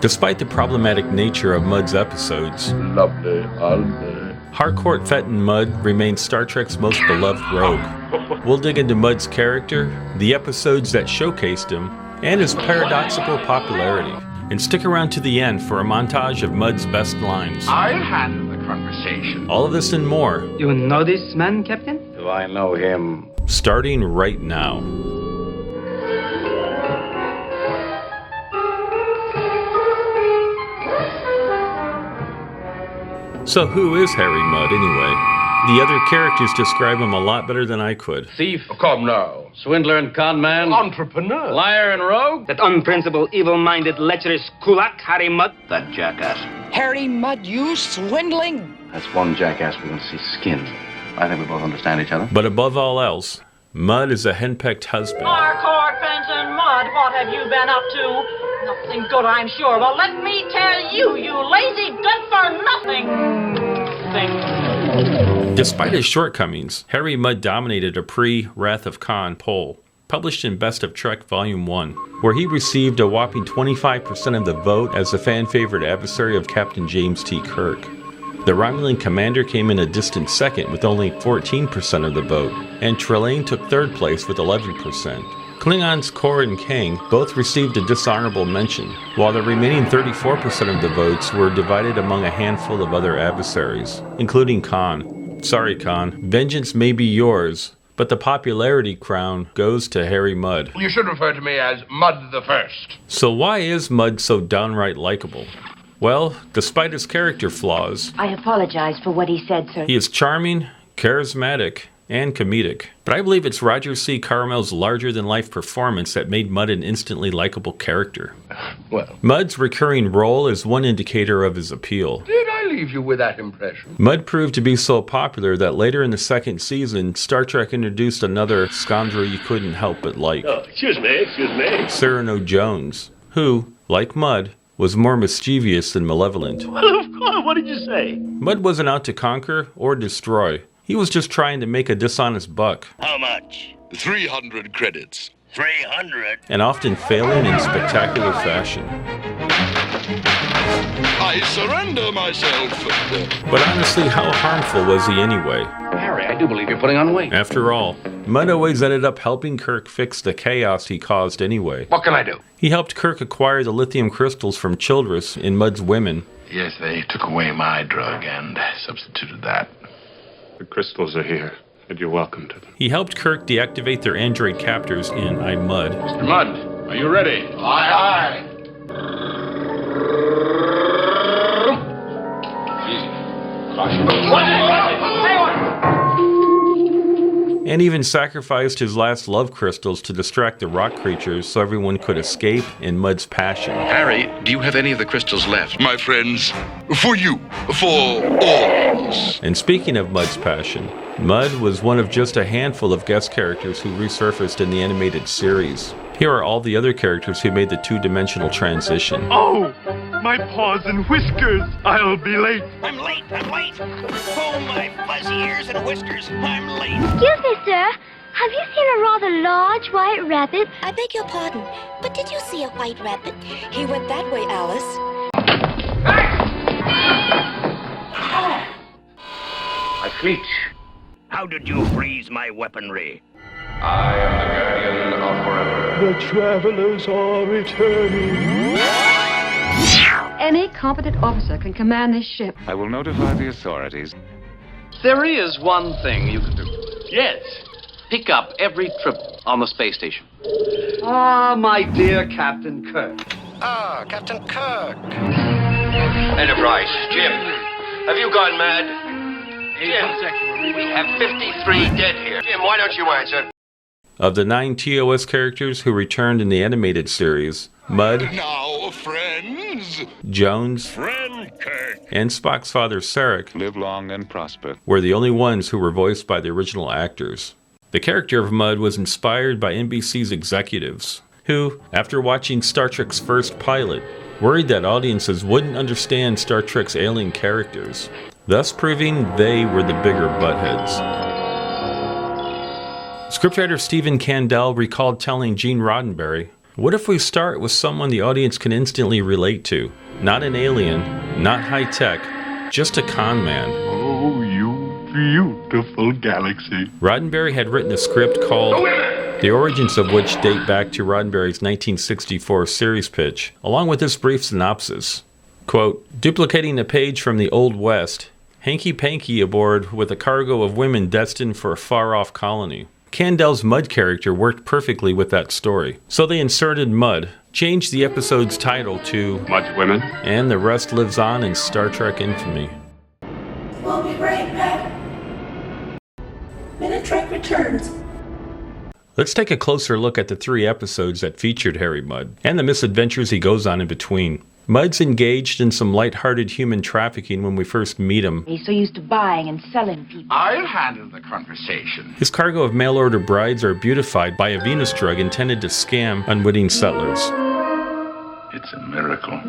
Despite the problematic nature of Mudd's episodes, Harcourt Fenton Mudd remains Star Trek's most beloved rogue. We'll dig into Mudd's character, the episodes that showcased him, and his paradoxical popularity. And stick around to the end for a montage of Mudd's best lines. I'll handle the conversation. All of this and more. You know this man, Captain? Do I know him? Starting right now. So who is Harry Mudd anyway? The other characters describe him a lot better than I could. Thief. Oh, come now. Swindler and con man. Entrepreneur. Liar and rogue. That unprincipled, evil-minded, lecherous kulak, Harry Mudd? That jackass. Harry Mudd, you swindling! That's one jackass we can see skin. I think we both understand each other. But above all else, Mudd is a henpecked husband. Harcourt Fenton Mudd, what have you been up to? Nothing good, I'm sure. Well, let me tell you, you lazy, good-for-nothing thing. Despite his shortcomings, Harry Mudd dominated a pre-Wrath of Khan poll, published in Best of Trek Volume 1, where he received a whopping 25% of the vote as the fan-favorite adversary of Captain James T. Kirk. The Romulan commander came in a distant second with only 14% of the vote, and Trelane took third place with 11%. Klingons Kor and Kang both received a dishonorable mention, while the remaining 34% of the votes were divided among a handful of other adversaries, including Khan. Sorry, Khan, vengeance may be yours, but the popularity crown goes to Harry Mudd. You should refer to me as Mudd the First. So why is Mudd so downright likable? Well, despite his character flaws, I apologize for what he said, sir. he is charming, charismatic, and comedic. But I believe it's Roger C. Carmel's larger-than-life performance that made Mudd an instantly likable character. Well, Mudd's recurring role is one indicator of his appeal. did I leave you with that impression? Mudd proved to be so popular that later in the second season, Star Trek introduced another scoundrel you couldn't help but like. Oh, excuse me. Cyrano Jones, who, like Mudd, was more mischievous than malevolent. Well, of course, what did you say? Mudd wasn't out to conquer or destroy. He was just trying to make a dishonest buck, How much? 300 credits. 300? and often failing in spectacular fashion. I surrender myself. But honestly, how harmful was he anyway? Harry, I do believe you're putting on weight. After all, Mudd always ended up helping Kirk fix the chaos he caused anyway. What can I do? He helped Kirk acquire the lithium crystals from Childress in Mudd's women. Yes, they took away my drug and substituted that. The crystals are here, and you're welcome to them. He helped Kirk deactivate their android captors in I, Mudd. Mr. Mudd, are you ready? Aye, aye. Easy. And even sacrificed his last love crystals to distract the rock creatures so everyone could escape in Mudd's passion. Harry, do you have any of the crystals left? My friends, for you, for all. And speaking of Mudd's passion, Mudd was one of just a handful of guest characters who resurfaced in the animated series. Here are all the other characters who made the two-dimensional transition. Oh, my paws and whiskers. I'll be late. I'm late. Oh, my fuzzy ears and whiskers. I'm late. Excuse me, sir. Have you seen a rather large white rabbit? I beg your pardon, but did you see a white rabbit? He went that way, Alice. I fleet. How did you freeze my weaponry? I am the guardian of forever. The travelers are returning. Any competent officer can command this ship. I will notify the authorities. There is one thing you can do. Yes. Pick up every trip on the space station. Ah, my dear Captain Kirk. Ah, Captain Kirk. Enterprise, Jim, have you gone mad? Jim, we have 53 dead here. Jim, why don't you answer? Of the 9 TOS characters who returned in the animated series, Mudd, Now, friends. Jones, Friend Kirk. and Spock's father Sarek Live long and prosper. were the only ones who were voiced by the original actors. The character of Mudd was inspired by NBC's executives, who, after watching Star Trek's first pilot, worried that audiences wouldn't understand Star Trek's alien characters, thus proving they were the bigger buttheads. Scriptwriter Stephen Kandel recalled telling Gene Roddenberry, What if we start with someone the audience can instantly relate to? Not an alien, not high-tech, just a con man. Oh, you beautiful galaxy. Roddenberry had written a script called The Origins of which date back to Roddenberry's 1964 series pitch, along with this brief synopsis. Quote, duplicating a page from the Old West, hanky-panky aboard with a cargo of women destined for a far-off colony. Candell's Mud character worked perfectly with that story. So they inserted Mud, changed the episode's title to Much Women, and the rest lives on in Star Trek infamy. We'll be right back. Minute Trek returns. Let's take a closer look at the 3 episodes that featured Harry Mudd, and the misadventures he goes on in between. Mudd's engaged in some lighthearted human trafficking when we first meet him. He's so used to buying and selling people. I'll handle the conversation. His cargo of mail-order brides are beautified by a Venus drug intended to scam unwitting settlers. It's a miracle.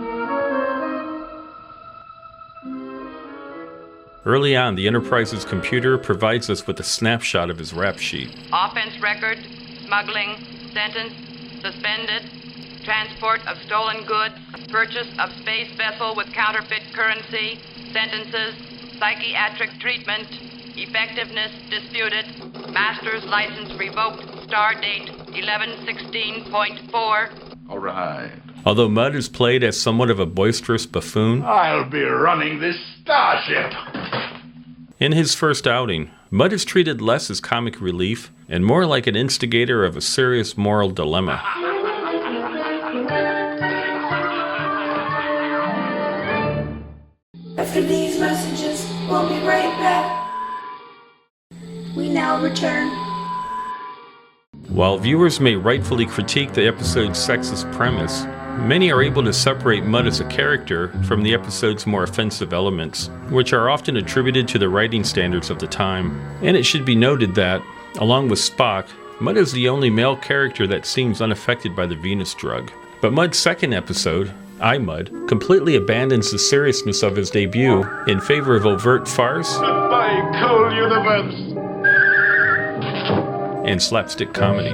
Early on, the Enterprise's computer provides us with a snapshot of his rap sheet. Offense record, smuggling, sentence, suspended, transport of stolen goods, purchase of space vessel with counterfeit currency, sentences, psychiatric treatment, effectiveness disputed, master's license revoked, star date 11/16.4. All right. Although Mudd is played as somewhat of a boisterous buffoon, I'll be running this starship. in his first outing, Mudd is treated less as comic relief and more like an instigator of a serious moral dilemma. After these messages, we'll be right back. We now return. While viewers may rightfully critique the episode's sexist premise, many are able to separate Mudd as a character from the episode's more offensive elements, which are often attributed to the writing standards of the time. And it should be noted that, along with Spock, Mudd is the only male character that seems unaffected by the Venus drug. But Mudd's second episode, I, Mudd, completely abandons the seriousness of his debut in favor of overt farce Goodbye, cool universe. and slapstick comedy.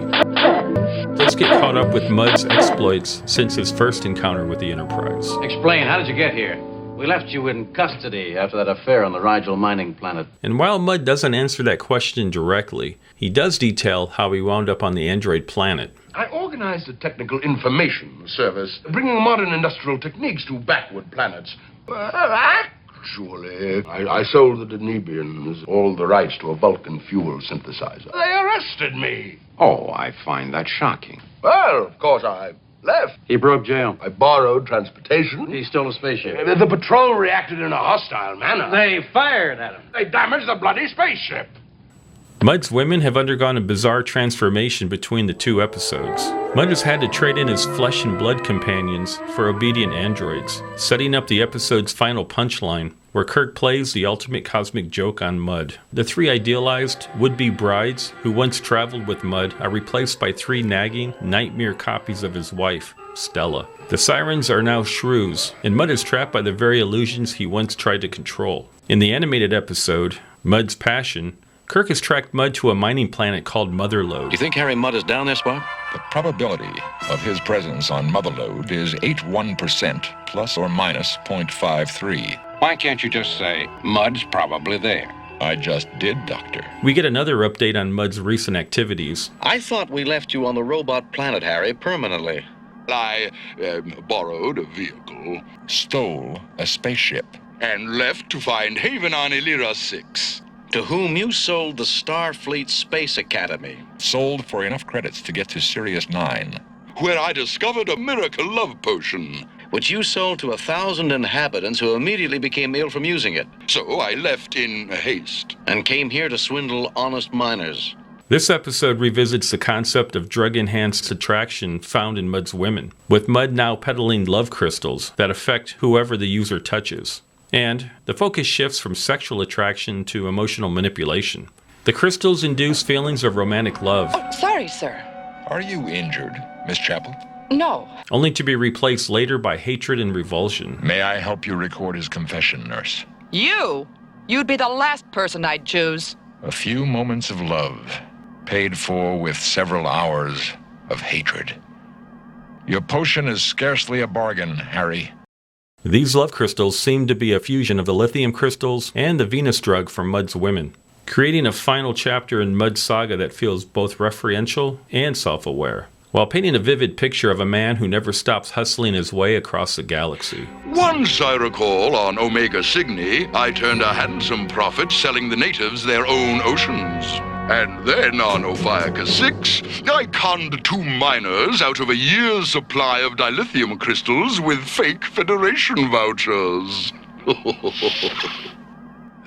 Let's get caught up with Mudd's exploits since his first encounter with the Enterprise. Explain, how did you get here? We left you in custody after that affair on the Rigel mining planet. And while Mudd doesn't answer that question directly, he does detail how he wound up on the android planet. I organized a technical information service, bringing modern industrial techniques to backward planets. Actually, I sold the Danubians all the rights to a Vulcan fuel synthesizer. They arrested me. Oh, I find that shocking. Well, of course, I left. He broke jail. I borrowed transportation. He stole a spaceship. The patrol reacted in a hostile manner. They fired at him. They damaged the bloody spaceship. Mudd's women have undergone a bizarre transformation between the 2 episodes. Mudd has had to trade in his flesh and blood companions for obedient androids, setting up the episode's final punchline, where Kirk plays the ultimate cosmic joke on Mudd. The 3 idealized, would-be brides who once traveled with Mudd are replaced by 3 nagging, nightmare copies of his wife, Stella. The sirens are now shrews, and Mudd is trapped by the very illusions he once tried to control. In the animated episode, Mudd's Passion, Kirk has tracked Mudd to a mining planet called Motherlode. Do you think Harry Mudd is down there, Spock? The probability of his presence on Motherlode is 81% plus or minus 0.53. Why can't you just say, Mudd's probably there? I just did, Doctor. We get another update on Mudd's recent activities. I thought we left you on the robot planet, Harry, permanently. I borrowed a vehicle, Stole a spaceship. and left to find haven on Illyra 6. To whom you sold the Starfleet Space Academy. Sold for enough credits to get to Sirius 9. Where I discovered a miracle love potion. Which you sold to 1,000 inhabitants who immediately became ill from using it. So I left in haste. And came here to swindle honest miners. This episode revisits the concept of drug-enhanced attraction found in Mudd's women, with Mudd now peddling love crystals that affect whoever the user touches. And the focus shifts from sexual attraction to emotional manipulation. The crystals induce feelings of romantic love. Oh, sorry, sir. Are you injured, Miss Chapel? No. Only to be replaced later by hatred and revulsion. May I help you record his confession, nurse? You? You'd be the last person I'd choose. A few moments of love, paid for with several hours of hatred. Your potion is scarcely a bargain, Harry. These love crystals seem to be a fusion of the lithium crystals and the Venus drug from Mudd's women, creating a final chapter in Mudd's saga that feels both referential and self-aware, while painting a vivid picture of a man who never stops hustling his way across the galaxy. Once, I recall, on Omega Cygni, I turned a handsome profit selling the natives their own oceans. And then on Ophiuchus 6, I conned 2 miners out of a year's supply of dilithium crystals with fake Federation vouchers.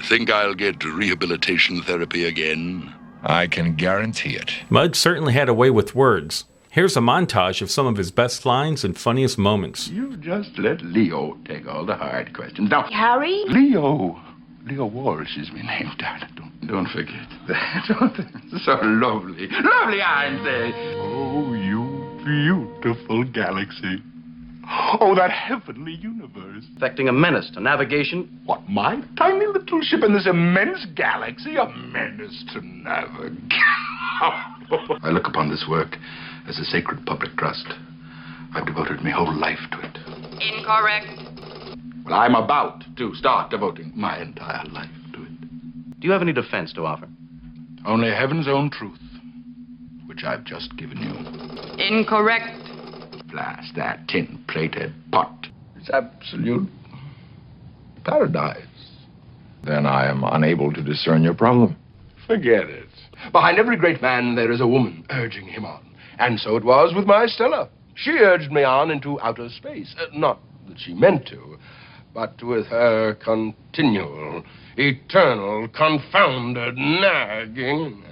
Think I'll get rehabilitation therapy again? I can guarantee it. Mudd certainly had a way with words. Here's a montage of some of his best lines and funniest moments. You just let Leo take all the hard questions. Now, Harry? Leo Walsh is my name, darling. Don't forget that. So lovely. Lovely, aren't they? Oh, you beautiful galaxy. Oh, that heavenly universe. Affecting a menace to navigation. What, my tiny little ship in this immense galaxy? A menace to navigation. I look upon this work as a sacred public trust. I've devoted my whole life to it. Incorrect. Well, I'm about to start devoting my entire life to it. Do you have any defense to offer? Only heaven's own truth, which I've just given you. Incorrect. Blast that tin-plated pot. It's absolute paradise. Then I am unable to discern your problem. Forget it. Behind every great man, there is a woman urging him on. And so it was with my Stella. She urged me on into outer space. Not that she meant to, but with her continual, eternal, confounded nagging.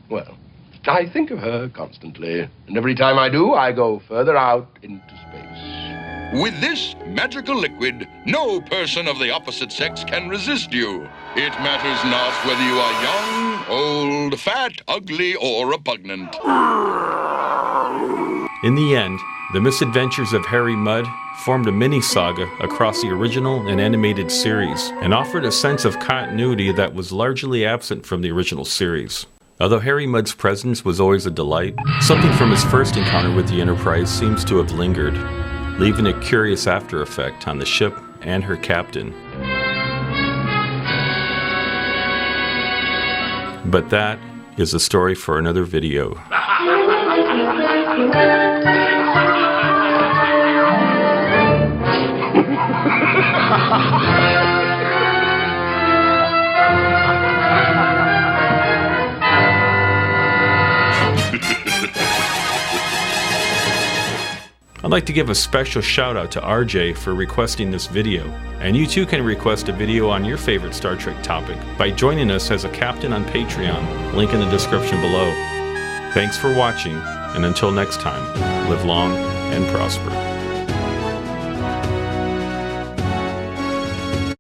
Well, I think of her constantly, and every time I do, I go further out into space. With this magical liquid, no person of the opposite sex can resist you. It matters not whether you are young, old, fat, ugly, or repugnant. In the end, the Misadventures of Harry Mudd formed a mini-saga across the original and animated series, and offered a sense of continuity that was largely absent from the original series. Although Harry Mudd's presence was always a delight, something from his first encounter with the Enterprise seems to have lingered, leaving a curious after effect on the ship and her captain. But that is a story for another video. I'd like to give a special shout out to RJ for requesting this video, and you too can request a video on your favorite Star Trek topic by joining us as a captain on Patreon, link in the description below. Thanks for watching, and until next time, live long and prosper.